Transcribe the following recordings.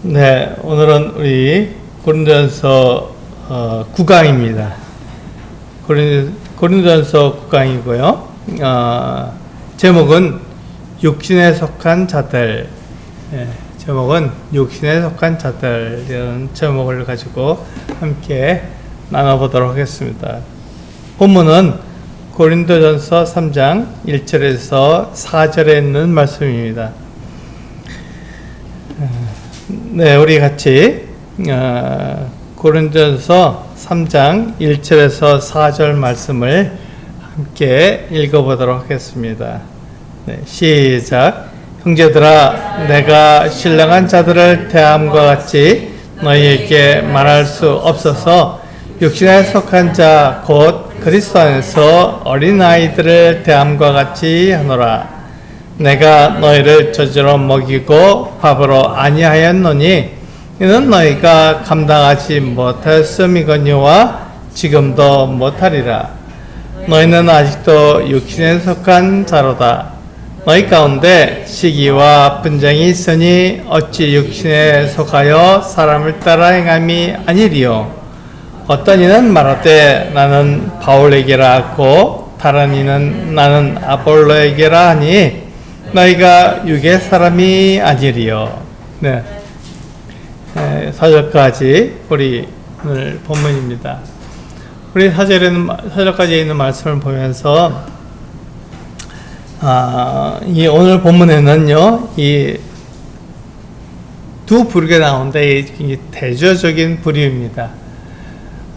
네, 오늘은 우리 고린도전서 9강입니다. 고린도전서 9강이고요. 제목은 육신에 속한 자들. 제목은 육신에 속한 자들 이런 제목을 가지고 함께 나눠보도록 하겠습니다. 본문은 고린도전서 3장 1절에서 4절에 있는 말씀입니다. 네, 우리 같이 고린도전서 3장 1절에서 4절 말씀을 함께 읽어보도록 하겠습니다. 네, 시작. 형제들아, 내가 신령한 자들을 대함과 같이 너희에게 말할 수 없어서 육신에 속한 자 곧 그리스도 안에서 어린아이들을 대함과 같이 하노라. 내가 너희를 젖으로 먹이고 밥으로 아니하였노니 이는 너희가 감당하지 못하였음이거니와 지금도 못하리라. 너희는 아직도 육신에 속한 자로다. 너희 가운데 시기와 분쟁이 있으니 어찌 육신에 속하여 사람을 따라 행함이 아니리요. 어떤 이는 말하되 나는 바울에게라 하고 다른 이는 나는 아볼로에게라 하니 너희가 육의 사람이 아니리요. 네. 4절까지 우리 오늘 본문입니다. 우리 4절까지 있는 말씀을 보면서 이 오늘 본문에는요, 이 두 부류가 나오는데 이 대조적인 부류입니다.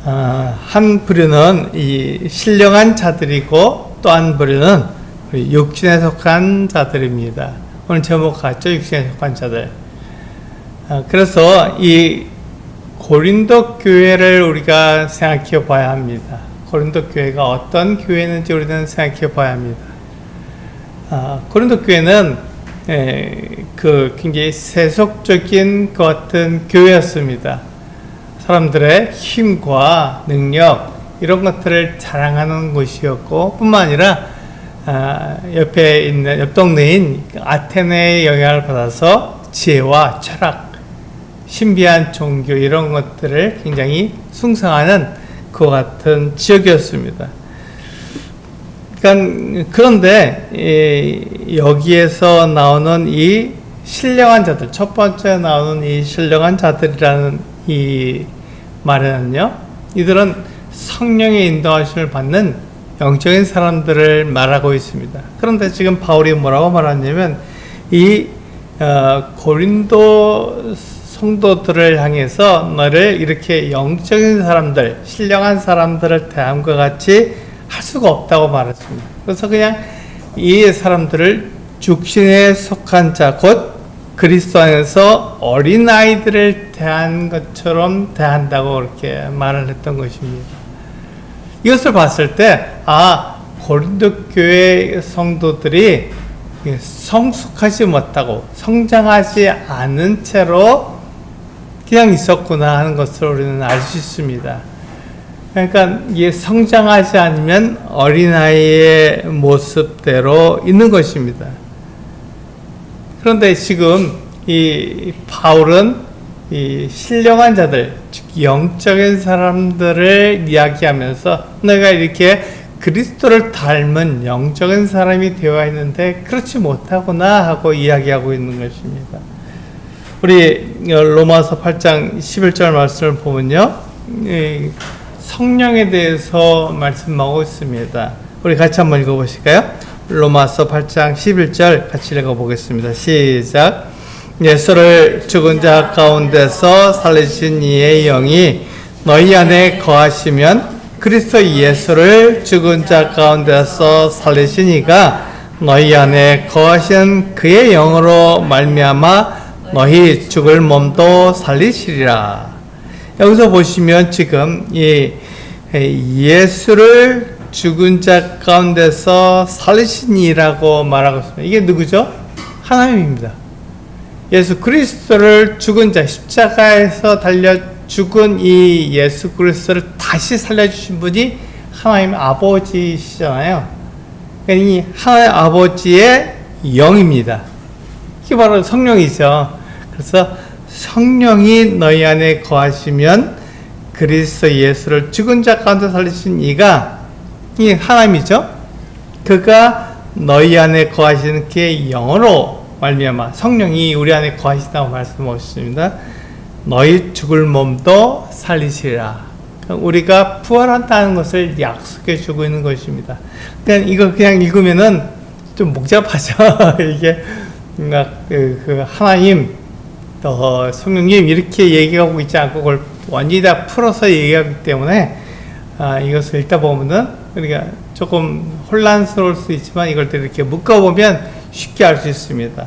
한 부류는 이 신령한 자들이고 또 한 부류는 육신에 속한 자들입니다. 오늘 제목 같죠? 육신에 속한 자들. 그래서 이 고린도 교회를 우리가 생각해 봐야 합니다. 고린도 교회가 어떤 교회인지 우리는 생각해 봐야 합니다. 고린도 교회는 굉장히 세속적인 것 같은 교회였습니다. 사람들의 힘과 능력 이런 것들을 자랑하는 곳이었고 뿐만 아니라 옆에 있는 옆 동네인 아테네의 영향을 받아서 지혜와 철학, 신비한 종교 이런 것들을 굉장히 숭상하는 그 같은 지역이었습니다. 그런데 여기에서 나오는 이 신령한 자들, 첫 번째 나오는 이 신령한 자들이라는 이 말에는요, 이들은 성령의 인도하심을 받는 영적인 사람들을 말하고 있습니다. 그런데 지금 바울이 뭐라고 말하냐면 이 고린도 성도들을 향해서 너를 이렇게 영적인 사람들, 신령한 사람들을 대함과 같이 할 수가 없다고 말했습니다. 그래서 그냥 이 사람들을 육신에 속한 자, 곧 그리스도 안에서 어린아이들을 대한 것처럼 대한다고 그렇게 말을 했던 것입니다. 이것을 봤을 때, 고린도 교회 성도들이 성숙하지 못하고 성장하지 않은 채로 그냥 있었구나 하는 것을 우리는 알 수 있습니다. 그러니까 이게 성장하지 않으면 어린아이의 모습대로 있는 것입니다. 그런데 지금 이 바울은 이 신령한 자들, 즉 영적인 사람들을 이야기하면서 내가 이렇게 그리스도를 닮은 영적인 사람이 되어 있는데 그렇지 못하구나 하고 이야기하고 있는 것입니다. 우리 로마서 8장 11절 말씀을 보면요, 성령에 대해서 말씀하고 있습니다. 우리 같이 한번 읽어보실까요? 로마서 8장 11절 같이 읽어보겠습니다. 시작. 예수를 죽은 자 가운데서 살리신 이의 영이 너희 안에 거하시면 그리스도 예수를 죽은 자 가운데서 살리신 이가 너희 안에 거하신 그의 영으로 말미암아 너희 죽을 몸도 살리시리라. 여기서 보시면 지금 이 예수를 죽은 자 가운데서 살리신 이라고 말하고 있습니다. 이게 누구죠? 하나님입니다. 예수 그리스도를 죽은 자, 십자가에서 달려 죽은 이 예수 그리스도를 다시 살려주신 분이 하나님 아버지시잖아요. 이 하나님 아버지의 영입니다. 이게 바로 성령이죠. 그래서 성령이 너희 안에 거하시면 그리스도 예수를 죽은 자 가운데 살리신 이가, 이 하나님이죠. 그가 너희 안에 거하시는 그의 영으로 말미암아, 성령이 우리 안에 거하신다고 말씀하셨습니다. 너희 죽을 몸도 살리시리라. 우리가 부활한다는 것을 약속해 주고 있는 것입니다. 이거 그냥 읽으면은 좀 복잡하죠. 이게 뭔가 그 하나님, 또 성령님 이렇게 얘기하고 있지 않고 그걸 완전히 다 풀어서 얘기하기 때문에 이것을 읽다 보면은 우리가 조금 혼란스러울 수 있지만 이걸 이렇게 묶어보면 쉽게 알 수 있습니다.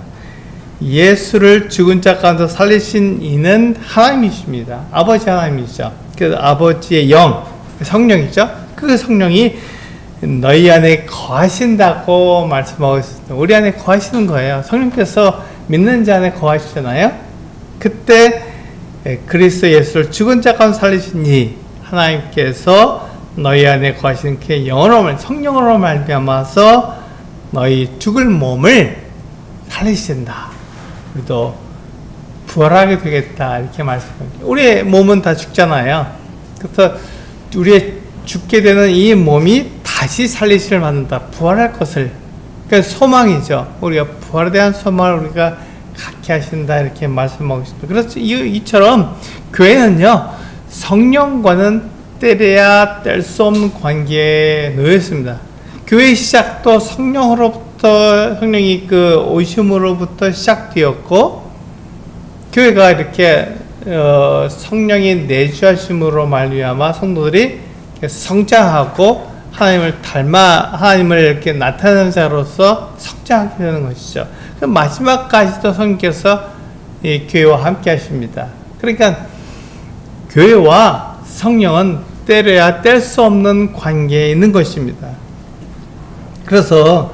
예수를 죽은 자 가운데 살리신 이는 하나님이십니다. 아버지 하나님이죠. 그래서 아버지의 영, 성령이죠. 그 성령이 너희 안에 거하신다고 말씀하고 있습니다. 우리 안에 거하시는 거예요. 성령께서 믿는 자 안에 거하시잖아요. 그때 그리스도 예수를 죽은 자 가운데 살리신 이 하나님께서 너희 안에 거하시는 그 영으로, 성령으로 말미암아서 너희 죽을 몸을 살리신다. 우리도 부활하게 되겠다, 이렇게 말씀합니다. 우리의 몸은 다 죽잖아요. 그래서 우리의 죽게 되는 이 몸이 다시 살리시를 받는다, 부활할 것을. 그러니까 소망이죠. 우리가 부활에 대한 소망을 우리가 갖게 하신다, 이렇게 말씀하고 있습니다. 그래서 이처럼 교회는요, 성령과는 떼려야 뗄 수 없는 관계에 놓여 있습니다. 교회의 시작도 성령이 그 오심으로부터 시작되었고, 교회가 이렇게 성령이 내주하심으로 말미암아 성도들이 성장하고 하나님을 이렇게 나타내는 자로서 성장하게 되는 것이죠. 마지막까지도 성령께서 이 교회와 함께 하십니다. 그러니까 교회와 성령은 떼려야 뗄 수 없는 관계에 있는 것입니다. 그래서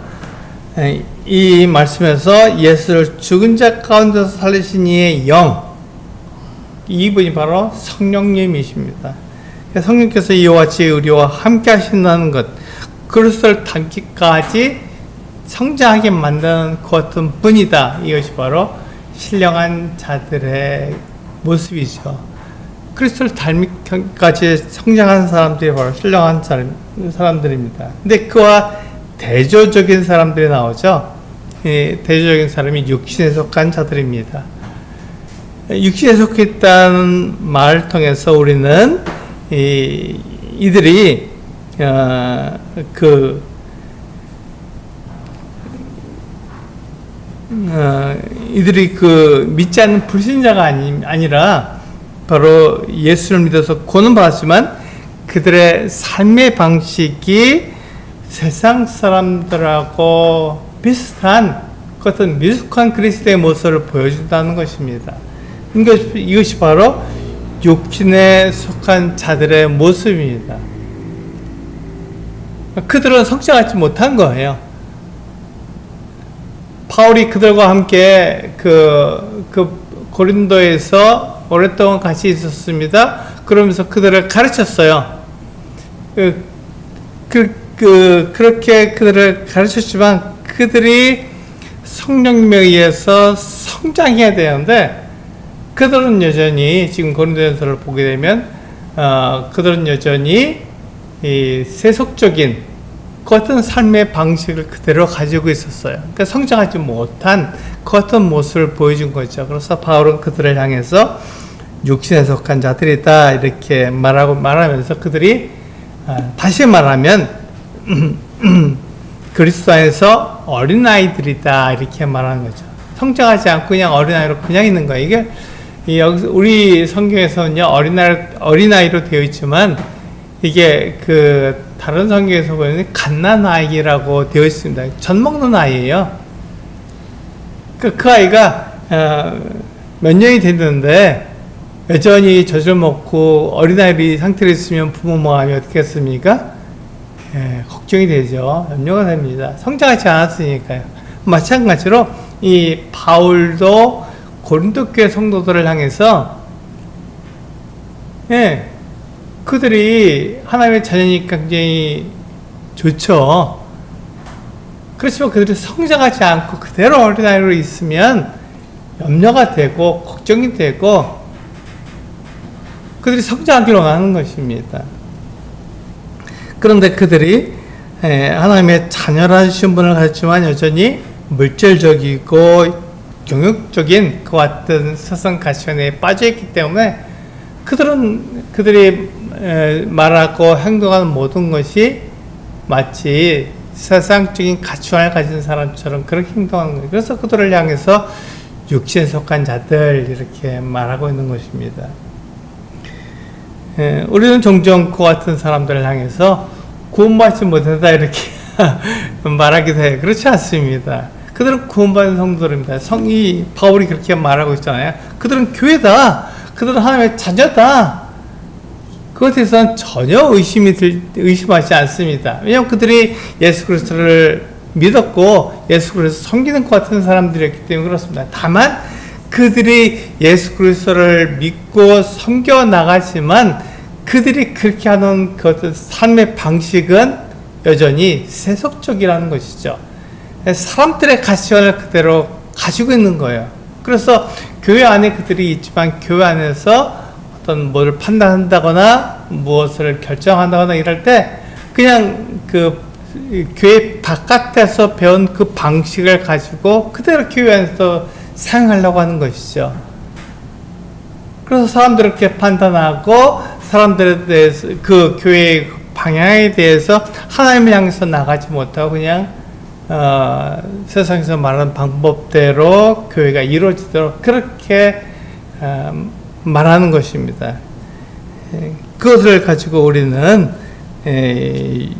이 말씀에서 예수를 죽은 자 가운데서 살리신 이의 영, 이분이 바로 성령님이십니다. 성령께서 이와 같이 우리와 함께 하신다는 것, 그리스도를 닮기까지 성장하게 만드는 그 어떤 분이다. 이것이 바로 신령한 자들의 모습이죠. 그리스도를 닮기까지 성장한 사람들이 바로 신령한 사람들입니다. 근데 그와 대조적인 사람들이 나오죠. 대조적인 사람이 육신에 속한 자들입니다. 육신에 속했다는 말을 통해서 우리는 이들이 믿지 않는 불신자가 아니라 바로 예수를 믿어서 구원은 받았지만 그들의 삶의 방식이 세상 사람들하고 비슷한 어떤 미숙한 그리스도의 모습을 보여준다는 것입니다. 이것이 바로 육신에 속한 자들의 모습입니다. 그들은 성장하지 못한 거예요. 바울이 그들과 함께 그 고린도에서 오랫동안 같이 있었습니다. 그러면서 그들을 가르쳤어요. 그렇게 그들을 가르쳤지만 그들이 성령님에 의해서 성장해야 되는데 그들은 여전히 지금 고린도전서를 보게 되면 그들은 여전히 이 세속적인 그 어떤 삶의 방식을 그대로 가지고 있었어요. 그러니까 성장하지 못한 그 어떤 모습을 보여준 거죠. 그래서 바울은 그들을 향해서 육신에 속한 자들이다 이렇게 말하면서 그들이 다시 말하면 그리스도 안에서 어린아이들이다 이렇게 말하는 거죠. 성장하지 않고 그냥 어린아이로 그냥 있는 거예요. 이게 우리 성경에서는요 어린아이로 되어 있지만 이게 다른 성경에서 보면 갓난아이라고 되어 있습니다. 젖 먹는 아이예요. 그 아이가 몇 년이 됐는데 여전히 젖을 먹고 어린아이 상태로 있으면 부모 마음이 어떻겠습니까? 걱정이 되죠. 염려가 됩니다. 성장하지 않았으니까요. 마찬가지로 이 바울도 고린도 교회 성도들을 향해서 그들이 하나님의 자녀니까 굉장히 좋죠. 그렇지만 그들이 성장하지 않고 그대로 어린아이로 있으면 염려가 되고 걱정이 되고 그들이 성장하기를 원하는 것입니다. 그런데 그들이 하나님의 자녀라는 신분을 가졌지만 여전히 물질적이고 경욕적인 그와 같은 세상 가치관에 빠져있기 때문에 그들이 말하고 행동하는 모든 것이 마치 세상적인 가치관을 가진 사람처럼 그렇게 행동하는 거예요. 그래서 그들을 향해서 육신에 속한 자들 이렇게 말하고 있는 것입니다. 우리는 종종 그와 같은 사람들을 향해서 구원받지 못했다 이렇게 말하기도 해요. 그렇지 않습니다. 그들은 구원받은 성도들입니다. 성이 바울이 그렇게 말하고 있잖아요. 그들은 교회다. 그들은 하나님의 자녀다. 그것에 대해서는 전혀 의심하지 않습니다. 왜냐하면 그들이 예수 그리스도를 믿었고 예수 그리스도를 섬기는 것 같은 사람들이었기 때문에 그렇습니다. 다만 그들이 예수 그리스도를 믿고 섬겨 나가지만 그들이 그렇게 하는 그 삶의 방식은 여전히 세속적이라는 것이죠. 사람들의 가치관을 그대로 가지고 있는 거예요. 그래서 교회 안에 그들이 있지만 교회 안에서 어떤 뭐를 판단한다거나 무엇을 결정한다거나 이럴 때 그냥 그 교회 바깥에서 배운 그 방식을 가지고 그대로 교회 안에서 사용하려고 하는 것이죠. 그래서 사람들을 이렇게 판단하고 사람들에 대해서 그 교회의 방향에 대해서 하나님을 향해서 나가지 못하고 그냥 세상에서 말하는 방법대로 교회가 이루어지도록 그렇게 말하는 것입니다. 그것을 가지고 우리는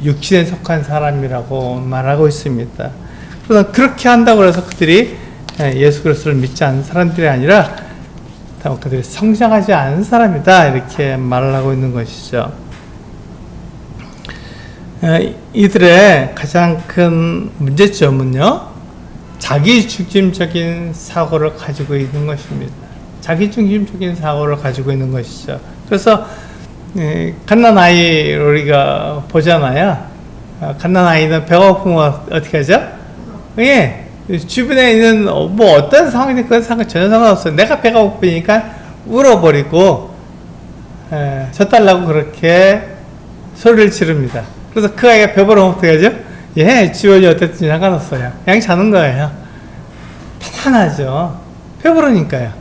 육신에 속한 사람이라고 말하고 있습니다. 그래서 그렇게 한다고 해서 그들이 예수 그리스도를 믿지 않는 사람들이 아니라 그들이 성장하지 않은 사람이다 이렇게 말을 하고 있는 것이죠. 이들의 가장 큰 문제점은요, 자기중심적인 사고를 가지고 있는 것입니다. 자기중심적인 사고를 가지고 있는 것이죠. 그래서 갓난아이 우리가 보잖아요. 갓난아이는 배가 고프면 어떻게 하죠? 예, 주변에 있는 뭐 어떤 상황이든 그건 전혀 상관없어요. 내가 배가 고프니까 울어버리고 젖달라고 그렇게 소리를 지릅니다. 그래서 그 아이가 배부르면 어떻게 하죠? 예, 지원이 어땠든지 상관없어요. 그냥 자는 거예요. 편안하죠. 배부르니까요.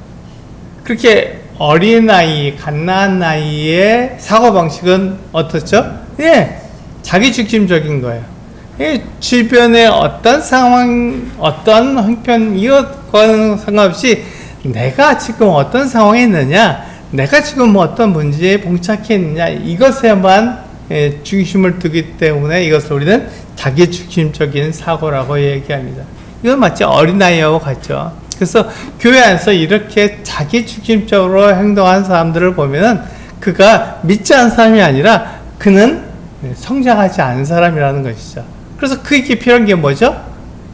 그렇게 어린아이, 갓난아이의 사고방식은 어떻죠? 예, 자기중심적인 거예요. 예, 주변의 어떤 상황, 어떤 형편, 이것과는 상관없이 내가 지금 어떤 상황에 있느냐, 내가 지금 어떤 문제에 봉착해 있느냐, 이것에만 중심을 두기 때문에 이것을 우리는 자기중심적인 사고라고 얘기합니다. 이건 마치 어린아이하고 같죠. 그래서 교회 안에서 이렇게 자기중심적으로 행동하는 사람들을 보면은 그가 믿지 않은 사람이 아니라 그는 성장하지 않은 사람이라는 것이죠. 그래서 그에게 필요한 게 뭐죠?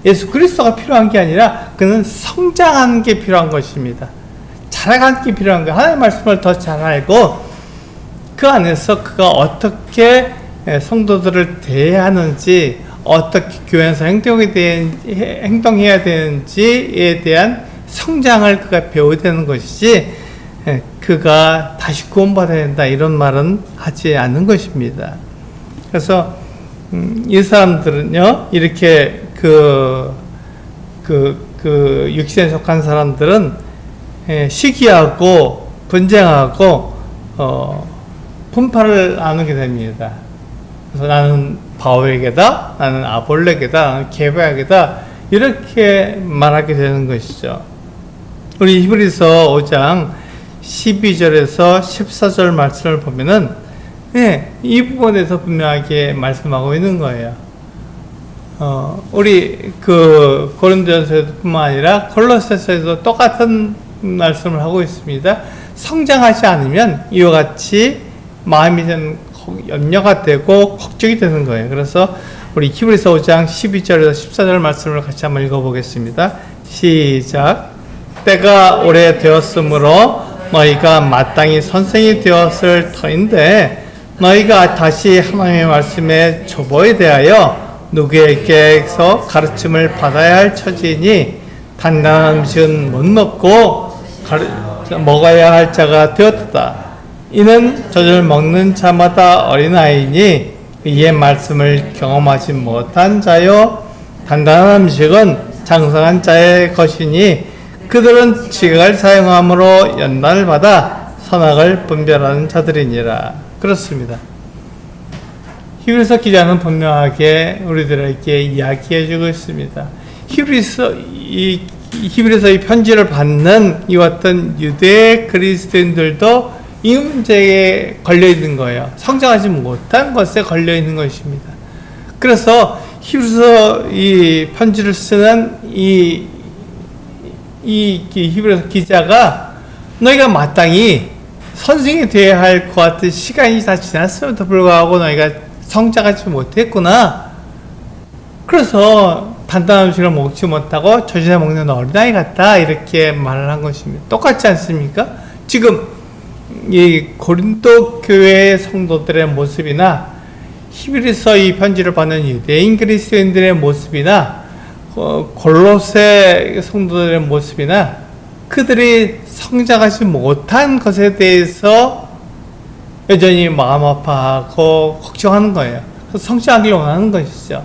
예수 그리스도가 필요한 게 아니라 그는 성장하는 게 필요한 것입니다. 자라가는 게 필요한 거예요. 하나님의 말씀을 더 잘 알고 그 안에서 그가 어떻게 성도들을 대하는지, 어떻게 교회에서 행동해야 되는지에 대한 성장을 그가 배워야 되는 것이지, 그가 다시 구원받아야 된다 이런 말은 하지 않는 것입니다. 그래서 이 사람들은요, 이렇게 육신에 속한 사람들은 시기하고 분쟁하고 분파를 나누게 됩니다. 그래서 나는 바울에게다, 나는 아볼레게다, 나는 게바에게다 이렇게 말하게 되는 것이죠. 우리 히브리서 5장 12절에서 14절 말씀을 보면은 이 부분에서 분명하게 말씀하고 있는 거예요. 우리 고린도전서뿐만 아니라 골로새서에도 똑같은 말씀을 하고 있습니다. 성장하지 않으면 이와 같이 마음이 좀 염려가 되고 걱정이 되는 거예요. 그래서 우리 히브리서 5장 12절에서 14절 말씀을 같이 한번 읽어보겠습니다. 시작. 때가 오래되었으므로 너희가 마땅히 선생이 되었을 터인데 너희가 다시 하나님의 말씀에 조보에 대하여 누구에게서 가르침을 받아야 할 처지니 단단한 음식은 못 먹고 먹어야 할 자가 되었다. 이는 젖을 먹는 자마다 어린아이니 이의 말씀을 경험하지 못한 자요 단단한 음식은 장성한 자의 것이니 그들은 지각을 사용함으로 연단을 받아 선악을 분별하는 자들이니라. 그렇습니다. 히브리서 기자는 분명하게 우리들에게 이야기해주고 있습니다. 히브리서 이 편지를 받는 이 어떤 유대 그리스도인들도 이 문제에 걸려있는 거예요. 성장하지 못한 것에 걸려있는 것입니다. 그래서 히브리서 이 편지를 쓰는 이 히브리서 기자가 너희가 마땅히 선생이 되어야 할 것 같은 시간이 다 지났음에도 불구하고 너희가 성장하지 못했구나. 그래서 단단한 음식을 먹지 못하고 젖이나 먹는 어린아이 같다. 이렇게 말을 한 것입니다. 똑같지 않습니까? 지금 이 고린도 교회의 성도들의 모습이나 히브리서 이 편지를 받는 유대인 그리스도인들의 모습이나 골로새 성도들의 모습이나 그들이 성장하지 못한 것에 대해서 여전히 마음 아파하고 걱정하는 거예요. 성장하길 원하는 것이죠.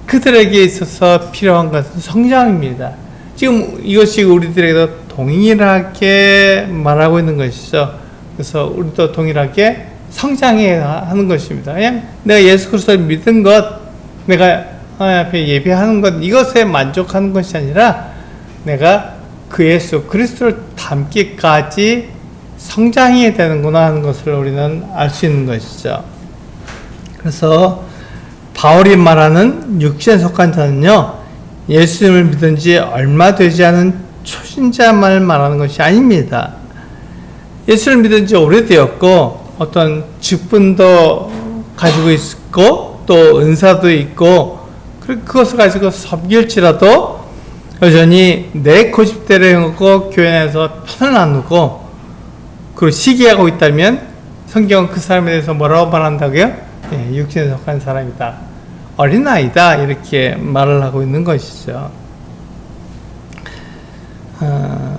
그들에게 있어서 필요한 것은 성장입니다. 지금 이것이 우리들에게도 동일하게 말하고 있는 것이죠. 그래서 우리도 동일하게 성장해야 하는 것입니다. 그냥 내가 예수 그리스도를 믿은 것, 내가 하나님 앞에 예배하는 것, 이것에 만족하는 것이 아니라 내가 그 예수 그리스도를 닮기까지 성장해야 되는구나 하는 것을 우리는 알 수 있는 것이죠. 그래서 바울이 말하는 육신에 속한 자는요, 예수님을 믿은 지 얼마 되지 않은 초신자만 말하는 것이 아닙니다. 예수를 믿은 지 오래되었고 어떤 직분도 가지고 있고 또 은사도 있고 그것을 가지고 섬길지라도 여전히 내 고집대로 행하고 교회 내에서 편을 나누고 그리고 시기하고 있다면 성경은 그 사람에 대해서 뭐라고 말한다고요? 예, 육신에 속한 사람이다. 어린아이다. 이렇게 말을 하고 있는 것이죠.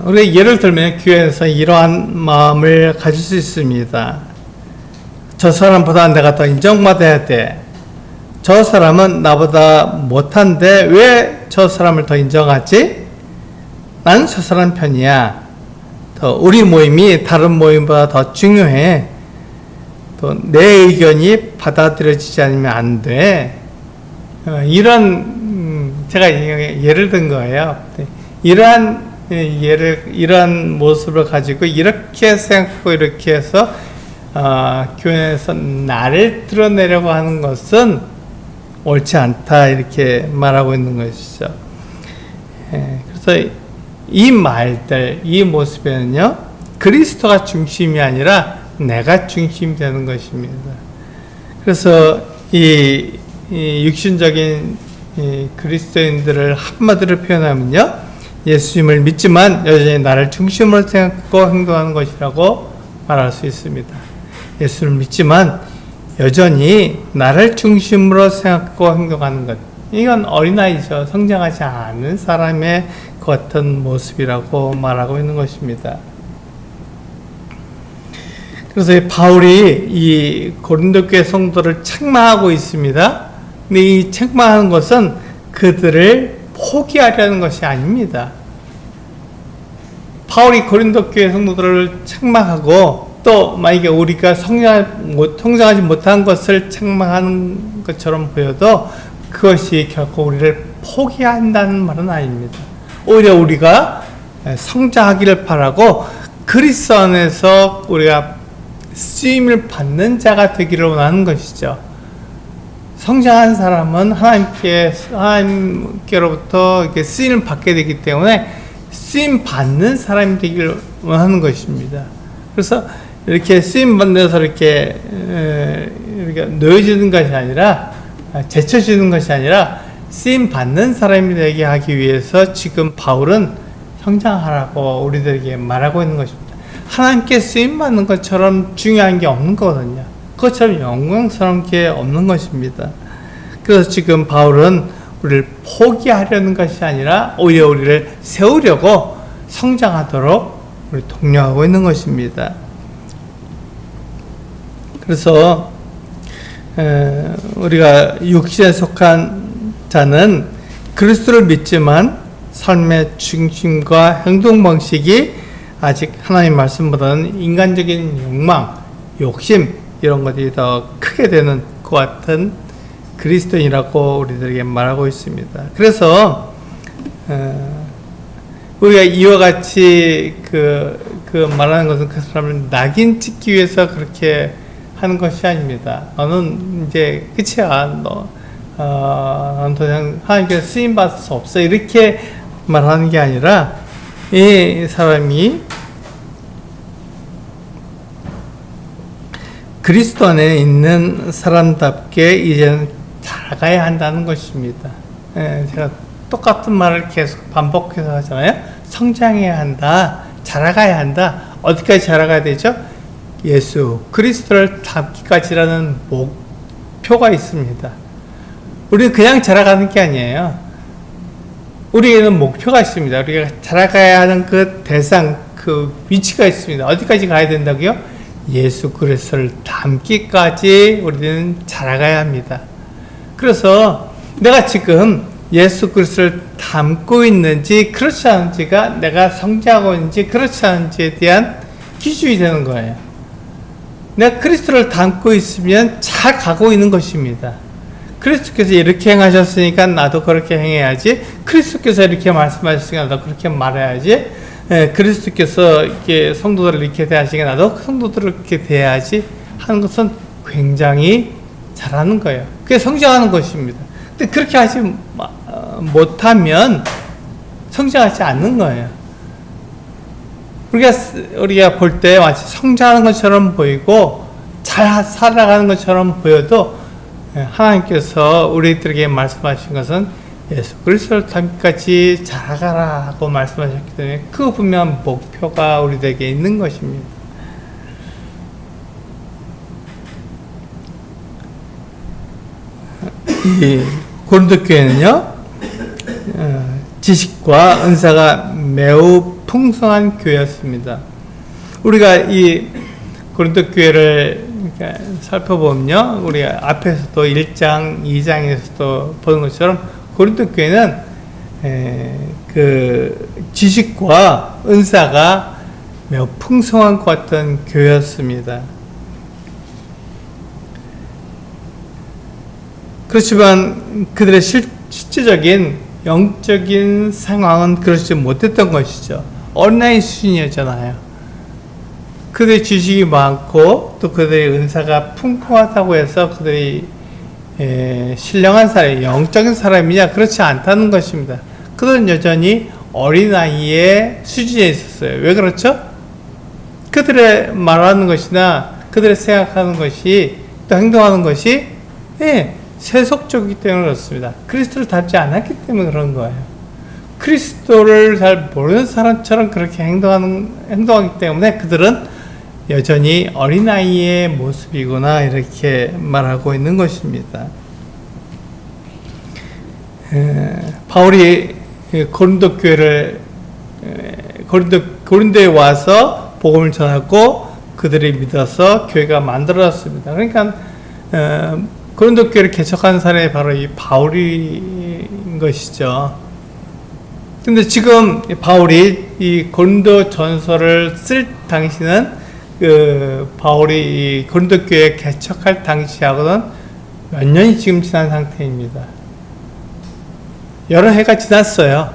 우리가 예를 들면 교회에서 이러한 마음을 가질 수 있습니다. 저 사람보다 내가 더 인정받아야 돼. 저 사람은 나보다 못한데 왜 저 사람을 더 인정하지? 나는 저 사람 편이야. 더 우리 모임이 다른 모임보다 더 중요해. 또 내 의견이 받아들여지지 않으면 안 돼. 이런 제가 예를 든 거예요. 이러한 모습을 가지고 이렇게 생각하고 이렇게 해서 교회에서 나를 드러내려고 하는 것은 옳지 않다 이렇게 말하고 있는 것이죠. 그래서 이 말들, 이 모습에는요 그리스도가 중심이 아니라 내가 중심이 되는 것입니다. 그래서 이 육신적인 그리스도인들을 한마디로 표현하면요, 예수님을 믿지만 여전히 나를 중심으로 생각하고 행동하는 것이라고 말할 수 있습니다. 예수를 믿지만 여전히 나를 중심으로 생각하고 행동하는 것, 이건 어린아이죠. 성장하지 않은 사람의 같은 모습이라고 말하고 있는 것입니다. 그래서 바울이 이 고린도 교회 성도를 책망하고 있습니다. 근데 이 책망하는 것은 그들을 포기하려는 것이 아닙니다. 바울이 고린도 교회 성도들을 책망하고 또 만약에 우리가 성장하지 못한 것을 책망하는 것처럼 보여도 그것이 결코 우리를 포기한다는 말은 아닙니다. 오히려 우리가 성장하기를 바라고 그리스도 안에서 우리가 쓰임을 받는 자가 되기를 원하는 것이죠. 성장한 사람은 하나님께로부터 이렇게 쓰임을 받게 되기 때문에 쓰임 받는 사람이 되기를 원하는 것입니다. 그래서 이렇게 쓰임 받는 이렇게 놓여지는 것이 아니라 제쳐지는 것이 아니라 쓰임 받는 사람이 되게 하기 위해서 지금 바울은 성장하라고 우리들에게 말하고 있는 것입니다. 하나님께 쓰임 받는 것처럼 중요한 게 없는 거거든요. 그것처럼 영광스러운 게 없는 것입니다. 그래서 지금 바울은 우리를 포기하려는 것이 아니라 오히려 우리를 세우려고 성장하도록 우리 독려하고 있는 것입니다. 그래서 우리가 육신에 속한 자는 그리스도를 믿지만 삶의 중심과 행동 방식이 아직 하나님 말씀보다는 인간적인 욕망, 욕심 이런 것들이 더 크게 되는 것 같은 그리스도인이라고 우리들에게 말하고 있습니다. 그래서 우리가 이와 같이 그 말하는 것은 그 사람을 낙인 찍기 위해서 그렇게 하는 것이 아닙니다. 너는 이제 끝이야. 넌 더 이상 하나님께서 쓰임 받을 수 없어. 이렇게 말하는 게 아니라 이 사람이 그리스도 안에 있는 사람답게 이제는 자라가야 한다는 것입니다. 제가 똑같은 말을 계속 반복해서 하잖아요. 성장해야 한다. 자라가야 한다. 어디까지 자라가야 되죠? 예수 그리스도를 닮기까지라는 목표가 있습니다. 우리는 그냥 자라가는 게 아니에요. 우리에는 목표가 있습니다. 우리가 자라가야 하는 그 대상, 그 위치가 있습니다. 어디까지 가야 된다고요? 예수 그리스도를 닮기까지 우리는 자라가야 합니다. 그래서 내가 지금 예수 그리스도를 닮고 있는지 그렇지 않은지가 내가 성장하고 있는지 그렇지 않은지에 대한 기준이 되는 거예요. 내가 그리스도를 닮고 있으면 잘 가고 있는 것입니다. 그리스도께서 이렇게 행하셨으니까 나도 그렇게 행해야지. 그리스도께서 이렇게 말씀하셨으니까 나도 그렇게 말해야지. 그리스도께서 이렇게 성도들을 이렇게 대하시니까 나도 성도들을 이렇게 대해야지 하는 것은 굉장히 잘하는 거예요. 그게 성장하는 것입니다. 근데 그렇게 하지 못하면 성장하지 않는 거예요. 우리가 볼 때 마치 성장하는 것처럼 보이고 잘 살아가는 것처럼 보여도 하나님께서 우리들에게 말씀하신 것은 예수 그리스도를 닮기까지 자라가라고 말씀하셨기 때문에 그 분명한 목표가 우리들에게 있는 것입니다. 이 고린도 교회는요, 지식과 은사가 매우 풍성한 교회였습니다. 우리가 이 고린도 교회를 살펴보면요, 우리 앞에서도 1장, 2장에서도 보는 것처럼 고린도 교회는 그 지식과 은사가 매우 풍성한 것 같은 교회였습니다. 그렇지만 그들의 실제적인 영적인 상황은 그렇지 못했던 것이죠. 어린아이 수준이었잖아요. 그들의 지식이 많고 또 그들의 은사가 풍부하다고 해서 그들이 신령한 사람, 영적인 사람이냐? 그렇지 않다는 것입니다. 그들은 여전히 어린아이의 수준에 있었어요. 왜 그렇죠? 그들의 말하는 것이나 그들의 생각하는 것이 또 행동하는 것이 세속적이기 때문에 그렇습니다. 그리스도를 닮지 않았기 때문에 그런 거예요. 그리스도를 잘 모르는 사람처럼 그렇게 행동하기 때문에 그들은 여전히 어린아이의 모습이구나 이렇게 말하고 있는 것입니다. 바울이 고린도에 와서 복음을 전하고 그들이 믿어서 교회가 만들어졌습니다. 그러니까 고린도 교회를 개척한 사람이 바로 이 바울인 것이죠. 근데 지금 바울이 이 고린도 전서를 쓸 당시는 바울이 이 고린도 교회 개척할 당시하고는 몇 년이 지금 지난 상태입니다. 여러 해가 지났어요.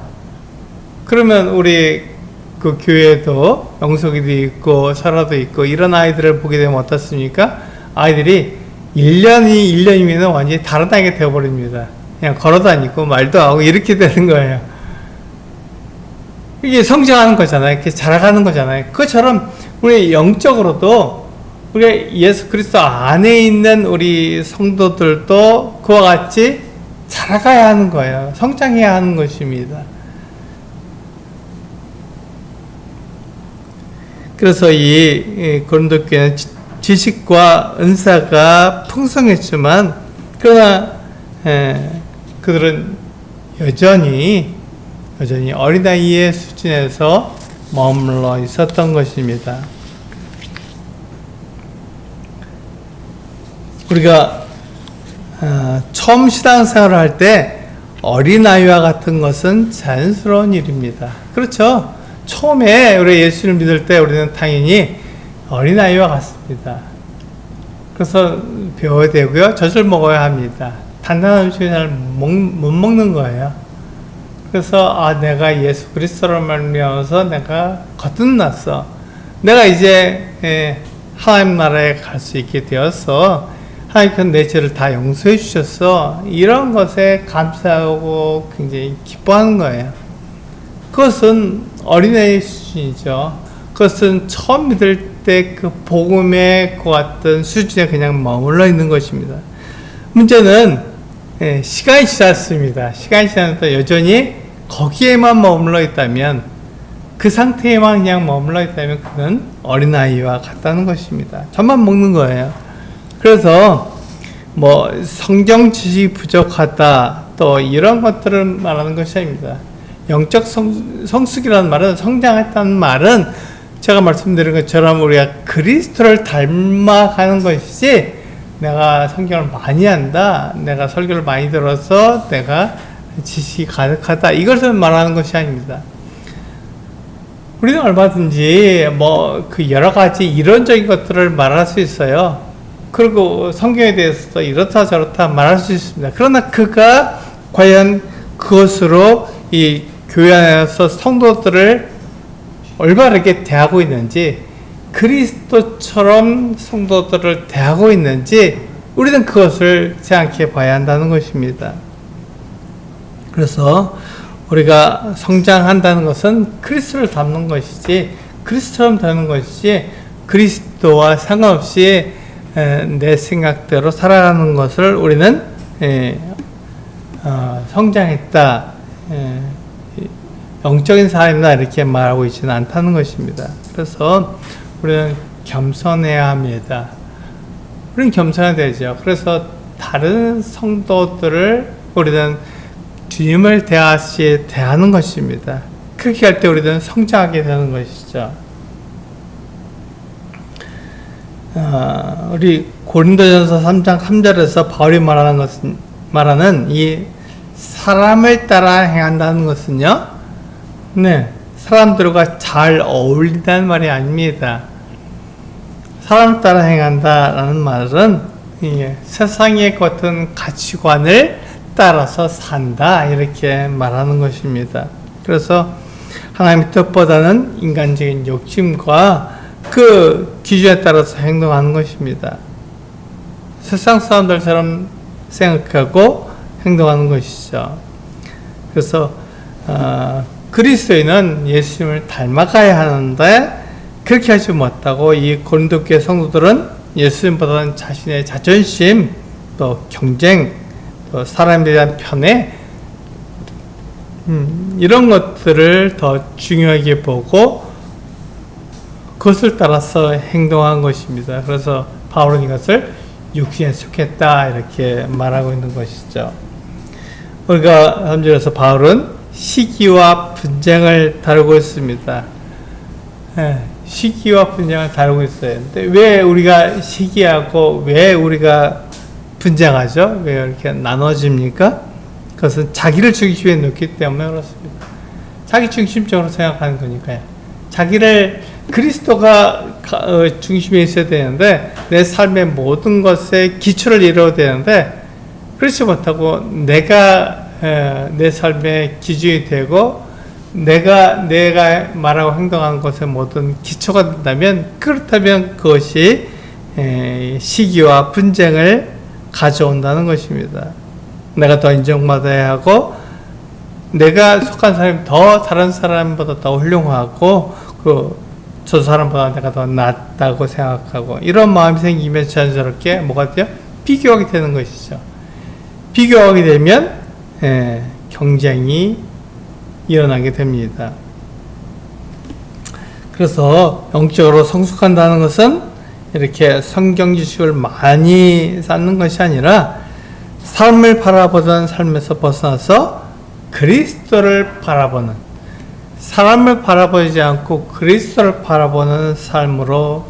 그러면 우리 그 교회도 영석이도 있고 설아도 있고 이런 아이들을 보게 되면 어떻습니까? 아이들이 1년이면 완전히 다른 아이가 되어버립니다. 그냥 걸어다니고 말도 하고 이렇게 되는 거예요. 이게 성장하는 거잖아요. 이렇게 자라가는 거잖아요. 그것처럼 우리 영적으로도 우리 예수 그리스도 안에 있는 우리 성도들도 그와 같이 자라가야 하는 거예요. 성장해야 하는 것입니다. 그래서 이 고린도 교회는 지식과 은사가 풍성했지만 그러나 그들은 여전히 어린아이의 수준에서 머물러 있었던 것입니다. 우리가 처음 신앙생활을 할 때 어린아이와 같은 것은 자연스러운 일입니다. 그렇죠? 처음에 우리 예수를 믿을 때 우리는 당연히 어린아이와 같습니다. 그래서 배워야 되고요. 젖을 먹어야 합니다. 단단한 음식을 잘 못 먹는 거예요. 그래서 내가 예수 그리스도를 말미암아서 내가 거듭났어. 내가 이제 하나님 나라에 갈 수 있게 되었어. 하나님께서 내 죄를 다 용서해 주셨어. 이런 것에 감사하고 굉장히 기뻐하는 거예요. 그것은 어린아이 수준이죠. 그것은 처음 믿을 때 그 복음의 것 같은 수준에 그냥 머물러 있는 것입니다. 문제는 시간이 지났습니다. 시간이 지나서 여전히 거기에만 머물러 있다면, 그 상태에만 그냥 머물러 있다면 그는 어린아이와 같다는 것입니다. 젖만 먹는 거예요. 그래서 성경 지식이 부족하다 또 이런 것들을 말하는 것이 아닙니다. 영적 성숙이라는 말은, 성장했다는 말은 제가 말씀드린 것처럼 우리가 그리스도를 닮아가는 것이지, 내가 성경을 많이 한다, 내가 설교를 많이 들어서 내가 지식이 가득하다, 이것을 말하는 것이 아닙니다. 우리는 얼마든지 그 여러 가지 이론적인 것들을 말할 수 있어요. 그리고 성경에 대해서도 이렇다 저렇다 말할 수 있습니다. 그러나 그가 과연 그것으로 이 교회 안에서 성도들을 올바르게 대하고 있는지, 그리스도처럼 성도들을 대하고 있는지, 우리는 그것을 생각해 봐야 한다는 것입니다. 그래서 우리가 성장한다는 것은 그리스도를 닮는 것이지, 그리스도처럼 닮는 것이지, 그리스도와 상관없이 내 생각대로 살아가는 것을 우리는 성장했다, 영적인 사람이다 이렇게 말하고 있지는 않다는 것입니다. 그래서 우리는 겸손해야 합니다. 우리는 겸손해야 되죠. 그래서 다른 성도들을 우리는 주님을 대하시 대하는 것입니다. 그렇게 할 때 우리는 성장하게 되는 것이죠. 우리 고린도전서 3장 3절에서 바울이 말하는 이 사람을 따라 행한다는 것은요, 사람들과 잘 어울린다는 말이 아닙니다. 사람을 따라 행한다라는 말은 세상의 같은 가치관을 따라서 산다 이렇게 말하는 것입니다. 그래서 하나님의 뜻보다는 인간적인 욕심과 그 기준에 따라서 행동하는 것입니다. 세상 사람들처럼 생각하고 행동하는 것이죠. 그래서 그리스도인은 예수님을 닮아가야 하는데 그렇게 하지 못하고, 이 고린도 교회 성도들은 예수님보다는 자신의 자존심, 또 경쟁, 또 사람에 대한 편애, 이런 것들을 더 중요하게 보고 그것을 따라서 행동한 것입니다. 그래서 바울은 이것을 육신에 속했다 이렇게 말하고 있는 것이죠. 우리가 3절에서 바울은 시기와 분쟁을 다루고 있습니다. 시기와 분쟁을 다루고 있어요. 근데 왜 우리가 시기하고 왜 우리가 분쟁하죠? 왜 이렇게 나눠집니까? 그것은 자기를 중심에 놓기 때문에 그렇습니다. 자기 중심적으로 생각하는 거니까요. 자기를, 그리스도가 중심에 있어야 되는데, 내 삶의 모든 것에 기초를 이루어야 되는데, 그렇지 못하고 내가 내 삶의 기준이 되고 내가 말하고 행동하는 것의 모든 기초가 된다면, 그렇다면 그것이 시기와 분쟁을 가져온다는 것입니다. 내가 더 인정받아야 하고, 내가 속한 사람이 더 다른 사람보다 더 훌륭하고, 저 사람보다 내가 더 낫다고 생각하고, 이런 마음이 생기면 자연스럽게 뭐가 돼요? 비교하게 되는 것이죠. 비교하게 되면 경쟁이 일어나게 됩니다. 그래서 영적으로 성숙한다는 것은 이렇게 성경 지식을 많이 쌓는 것이 아니라, 삶을 바라보던 삶에서 벗어나서 그리스도를 바라보는, 사람을 바라보지 않고 그리스도를 바라보는 삶으로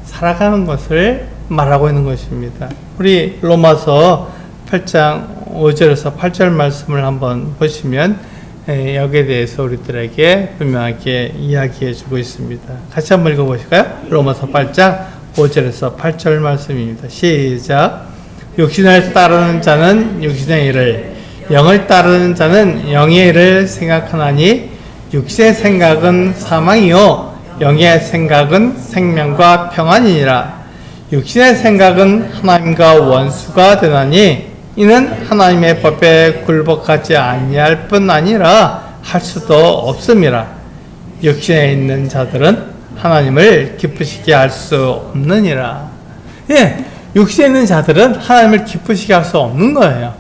살아가는 것을 말하고 있는 것입니다. 우리 로마서 8장 5절에서 8절 말씀을 한번 보시면 여기에 대해서 우리들에게 분명하게 이야기해 주고 있습니다. 같이 한번 읽어보실까요? 로마서 8장 5절에서 8절 말씀입니다. 시작. 육신을 따르는 자는 육신의 일을, 영을 따르는 자는 영의 일을 생각하나니 육신의 생각은 사망이요 영의 생각은 생명과 평안이니라. 육신의 생각은 하나님과 원수가 되나니 이는 하나님의 법에 굴복하지 아니할 뿐 아니라 할 수도 없음이라. 육신에 있는 자들은 하나님을 기쁘시게 할 수 없느니라. 예, 육신에 있는 자들은 하나님을 기쁘시게 할 수 없는 거예요.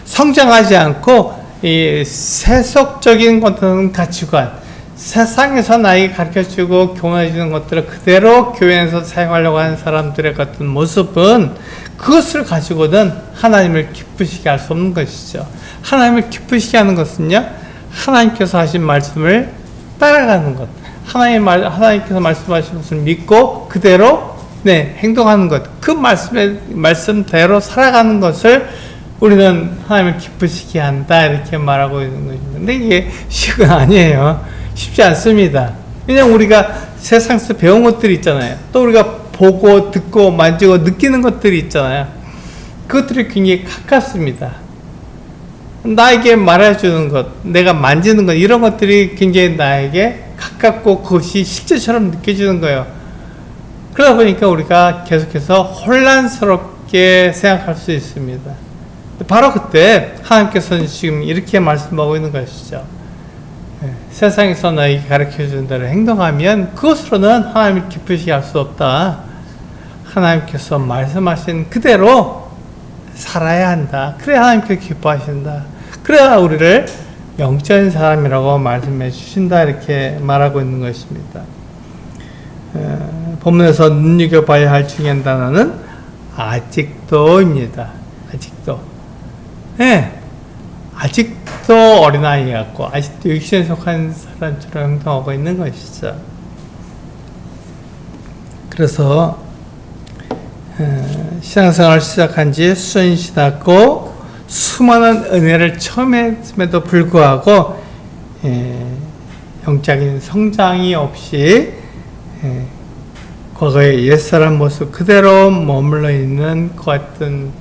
성장하지 않고 이 세속적인 것들은 가치관, 세상에서 나에게 가르쳐주고 교훈해주는 것들을 그대로 교회에서 사용하려고 하는 사람들의 같은 모습은 그것을 가지고는 하나님을 기쁘시게 할 수 없는 것이죠. 하나님을 기쁘시게 하는 것은요, 하나님께서 하신 말씀을 따라가는 것, 하나님께서 말씀하신 것을 믿고 그대로 행동하는 것, 그 말씀대로 살아가는 것을 우리는 하나님을 기쁘시게 한다 이렇게 말하고 있는 것입니다. 근데 이게 쉬운 건 아니에요. 쉽지 않습니다. 왜냐하면 우리가 세상에서 배운 것들이 있잖아요. 또 우리가 보고 듣고 만지고 느끼는 것들이 있잖아요. 그것들이 굉장히 가깝습니다. 나에게 말해주는 것, 내가 만지는 것, 이런 것들이 굉장히 나에게 가깝고 그것이 실제처럼 느껴지는 거예요. 그러다 보니까 우리가 계속해서 혼란스럽게 생각할 수 있습니다. 바로 그때 하나님께서는 지금 이렇게 말씀하고 있는 것이죠. 세상에서 너에게 가르쳐준 대로 행동하면 그것으로는 하나님을 기쁘시게 할 수 없다. 하나님께서 말씀하신 그대로 살아야 한다. 그래야 하나님께서 기뻐하신다. 그래야 우리를 영적인 사람이라고 말씀해 주신다. 이렇게 말하고 있는 것입니다. 본문에서 눈여겨봐야 할 중요한 단어는 아직도입니다. 아직도. 아직도 어린아이 같고 아직도 육신에 속한 사람처럼 행동하고 있는 것이죠. 그래서 신앙생활을 시작한 지 수년이 지났고 수많은 은혜를 처음 했음에도 불구하고 영적인 성장이 없이 과거의 옛사람 모습 그대로 머물러 있는 것 같은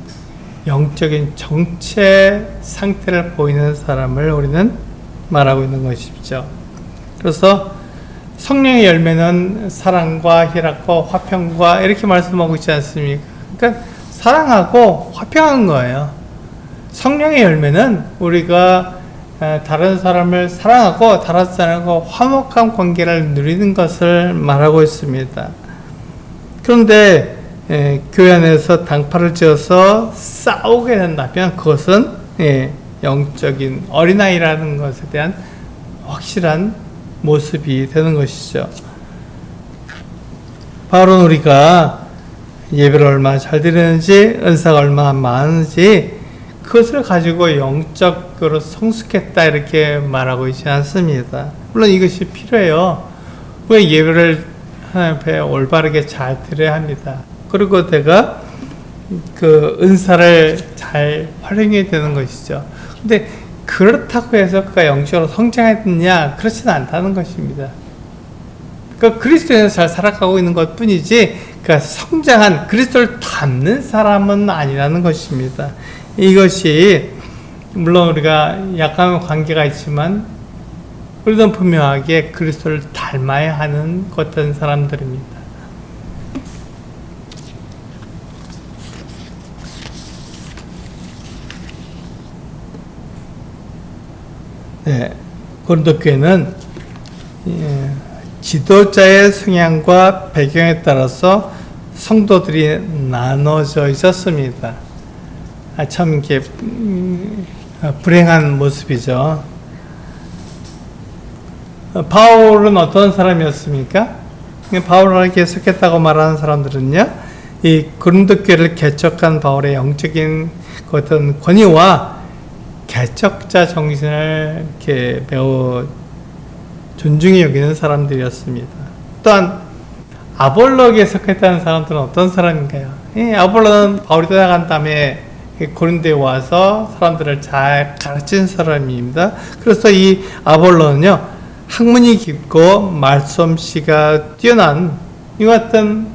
영적인 정체 상태를 보이는 사람을 우리는 말하고 있는 것이죠. 그래서 성령의 열매는 사랑과 희락과 화평과 이렇게 말씀하고 있지 않습니까? 그러니까 사랑하고 화평하는 거예요. 성령의 열매는 우리가 다른 사람을 사랑하고 다른 사람과 화목한 관계를 누리는 것을 말하고 있습니다. 그런데 교회 안에서 당파를 지어서 싸우게 된다면 그것은 영적인 어린아이라는 것에 대한 확실한 모습이 되는 것이죠. 바로 우리가 예배를 얼마나 잘 드리는지 은사가 얼마나 많은지 그것을 가지고 영적으로 성숙했다 이렇게 말하고 있지 않습니다. 물론 이것이 필요해요. 왜 예배를 하나님 앞에 올바르게 잘 드려야 합니다. 그리고 내가 그 은사를 잘 활용해야 되는 것이죠. 근데 그렇다고 해서 그가 영적으로 성장했느냐? 그렇지는 않다는 것입니다. 그러니까 그리스도에서 잘 살아가고 있는 것 뿐이지, 그러니까 성장한 그리스도를 닮는 사람은 아니라는 것입니다. 이것이, 물론 우리가 약간의 관계가 있지만, 우리는 분명하게 그리스도를 닮아야 하는 어떤 사람들입니다. 고린도 교회는 지도자의 성향과 배경에 따라서 성도들이 나눠져 있었습니다. 참 이렇게 불행한 모습이죠. 바울은 어떤 사람이었습니까? 바울을 계속했다고 말하는 사람들은요, 이 고린도 교회를 개척한 바울의 영적인 어떤 권위와 개척자 정신을 이렇게 매우 존중히 여기는 사람들이었습니다. 또한 아볼로에게 속했다는 사람들은 어떤 사람인가요? 아볼로는 바울이 떠나간 다음에 고린도에 와서 사람들을 잘 가르친 사람입니다. 그래서 이 아볼로는요, 학문이 깊고 말솜씨가 뛰어난 이와 같은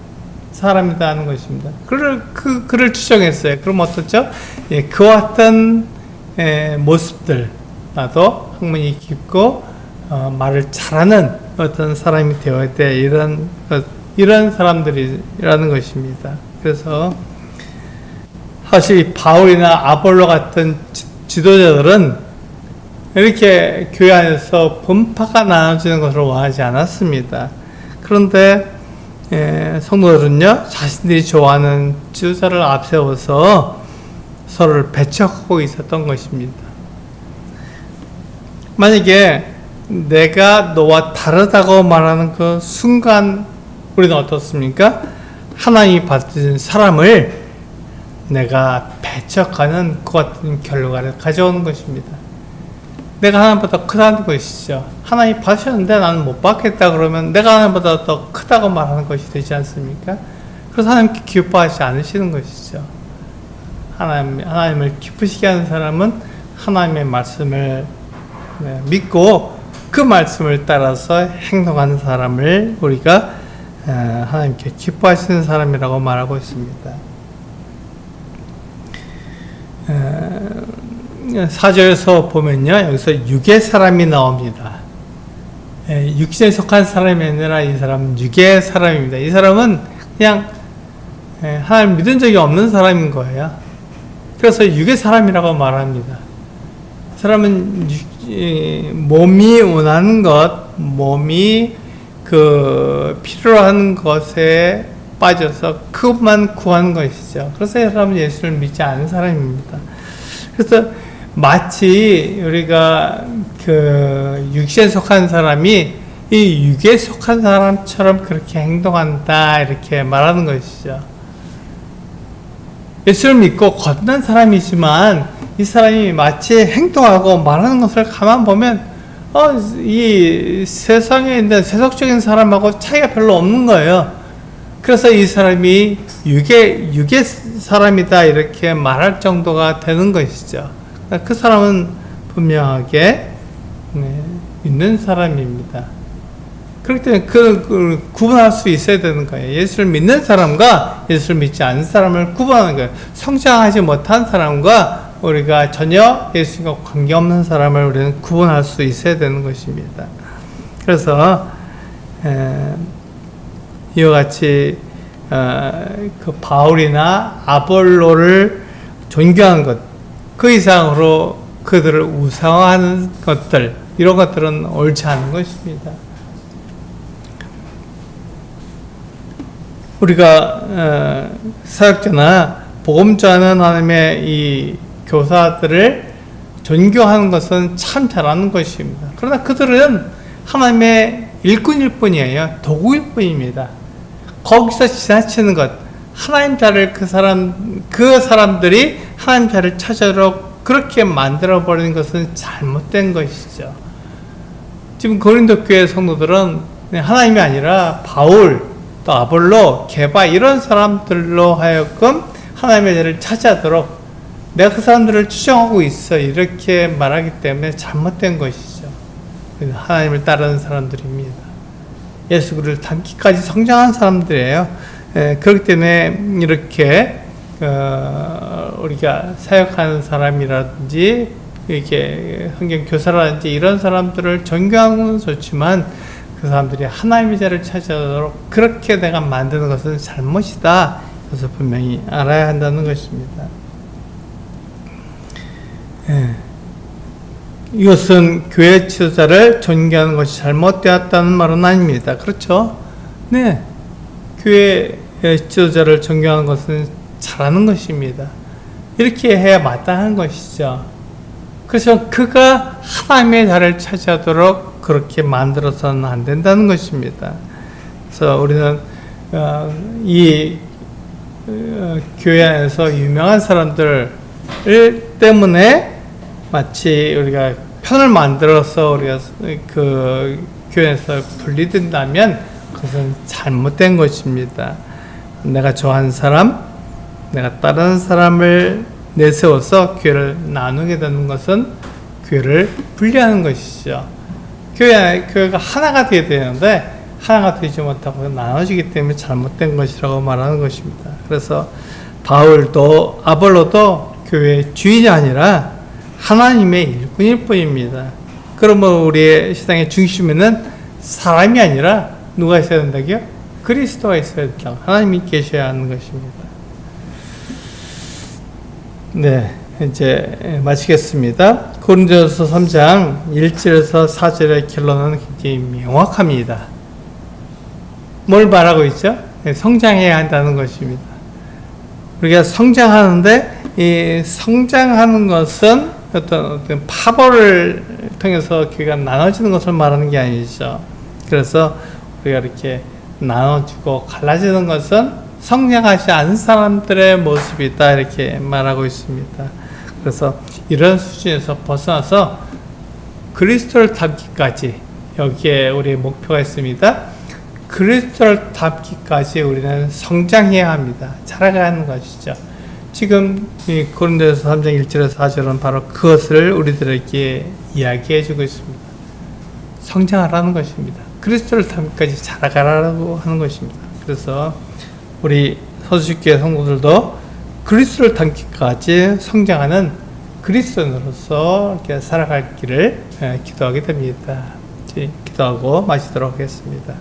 사람이라는 것입니다. 그를 추정했어요. 그럼 어떻죠? 그와 같은 모습들, 나도 학문이 깊고 말을 잘하는 어떤 사람이 되어야 돼. 이런 사람들이라는 것입니다. 그래서 사실 바울이나 아볼로 같은 지도자들은 이렇게 교회 안에서 분파가 나눠지는 것을 원하지 않았습니다. 그런데 성도들은요, 자신들이 좋아하는 지도자를 앞세워서 서로를 배척하고 있었던 것입니다. 만약에 내가 너와 다르다고 말하는 그 순간 우리는 어떻습니까? 하나님이 받으신 사람을 내가 배척하는 그 같은 결과를 가져오는 것입니다. 내가 하나님보다 크다는 것이죠. 하나님이 받으셨는데 나는 못 받겠다 그러면 내가 하나님보다 더 크다고 말하는 것이 되지 않습니까? 그래서 하나님께 기뻐하지 않으시는 것이죠. 하나님을 기쁘시게 하는 사람은 하나님의 말씀을 믿고 그 말씀을 따라서 행동하는 사람을 우리가 하나님께 기뻐하시는 사람이라고 말하고 있습니다. 4절에서 보면요, 여기서 육의 사람이 나옵니다. 육신에 속한 사람이 아니라 이 사람은 육의 사람입니다. 이 사람은 그냥 하나님 믿은 적이 없는 사람인 거예요. 그래서 육의 사람이라고 말합니다. 사람은 몸이 원하는 것, 몸이 필요로 하는 것에 빠져서 그것만 구하는 것이죠. 그래서 이 사람은 예수를 믿지 않은 사람입니다. 그래서 마치 우리가 육신에 속한 사람이 이 육에 속한 사람처럼 그렇게 행동한다, 이렇게 말하는 것이죠. 예수를 믿고 거듭난 사람이지만 이 사람이 마치 행동하고 말하는 것을 가만 보면 이 세상에 있는 세속적인 사람하고 차이가 별로 없는 거예요. 그래서 이 사람이 육의 사람이다, 이렇게 말할 정도가 되는 것이죠. 그 사람은 분명하게 믿는 사람입니다. 그렇기 때문에 구분할 수 있어야 되는 거예요. 예수를 믿는 사람과 예수를 믿지 않는 사람을 구분하는 거예요. 성장하지 못한 사람과 우리가 전혀 예수님과 관계없는 사람을 우리는 구분할 수 있어야 되는 것입니다. 그래서 이와 같이 그 바울이나 아볼로를 존경하는 것, 그 이상으로 그들을 우상화하는 것들, 이런 것들은 옳지 않은 것입니다. 우리가 사역자나 복음 전하는 하나님의 이 교사들을 존경하는 것은 참 잘하는 것입니다. 그러나 그들은 하나님의 일꾼일 뿐이에요. 도구일 뿐입니다. 거기서 지나치는 것, 하나님 자를 그 사람들이 하나님 자를 찾아도록 그렇게 만들어 버리는 것은 잘못된 것이죠. 지금 고린도 교회 성도들은 하나님이 아니라 바울, 또 아볼로, 게바, 이런 사람들로 하여금 하나님의 자를 찾아도록 내가 그 사람들을 추정하고 있어, 이렇게 말하기 때문에 잘못된 것이죠. 하나님을 따르는 사람들입니다. 예수 그리스도를 닮기까지 성장한 사람들이에요. 그렇기 때문에 이렇게 우리가 사역하는 사람이라든지 이렇게 환경 교사라든지 이런 사람들을 존경하는 건 좋지만 그 사람들이 하나님의 자를 찾아도록 그렇게 내가 만드는 것은 잘못이다. 그래서 분명히 알아야 한다는 것입니다. 이것은 교회 지도자를 존경하는 것이 잘못되었다는 말은 아닙니다. 그렇죠? 네. 교회 지도자를 존경하는 것은 잘하는 것입니다. 이렇게 해야 마땅한 것이죠. 그래서 그가 하나님의 자를 차지하도록 그렇게 만들어서는 안 된다는 것입니다. 그래서 우리는 이 교회 안에서 유명한 사람들 때문에 마치 우리가 편을 만들어서 우리가 그 교회에서 분리된다면 그것은 잘못된 것입니다. 내가 좋아하는 사람, 내가 다른 사람을 내세워서 교회를 나누게 되는 것은 교회를 분리하는 것이죠. 교회가 하나가 되어야 되는데 하나가 되지 못하고 나눠지기 때문에 잘못된 것이라고 말하는 것입니다. 그래서 바울도 아볼로도 교회의 주인이 아니라 하나님의 일꾼일 뿐입니다. 그러면 우리의 시장의 중심에는 사람이 아니라 누가 있어야 된다고요? 그리스도가 있어야 된다. 하나님이 계셔야 하는 것입니다. 네, 이제 마치겠습니다. 고린도전서 3장 1절에서 4절의 결론은 굉장히 명확합니다. 뭘 말하고 있죠? 성장해야 한다는 것입니다. 우리가 성장하는데 이 성장하는 것은 어떤 파벌을 통해서 교회가 나눠지는 것을 말하는 게 아니죠. 그래서 우리가 이렇게 나눠지고 갈라지는 것은 성장하지 않은 사람들의 모습이다 이렇게 말하고 있습니다. 그래서 이런 수준에서 벗어나서 그리스도를 닮기까지 여기에 우리의 목표가 있습니다. 그리스도를 닮기까지 우리는 성장해야 합니다. 자라가는 것이죠. 지금 이 고린도전서 3장 1절에서 4절은 바로 그것을 우리들에게 이야기해 주고 있습니다. 성장하라는 것입니다. 그리스도를 닮기까지 자라가라고 하는 것입니다. 그래서 우리 서주식교회 성도들도 그리스도를 닮기까지 성장하는 그리스도인으로서 이렇게 살아갈 길을 기도하게 됩니다. 기도하고 마치도록 하겠습니다.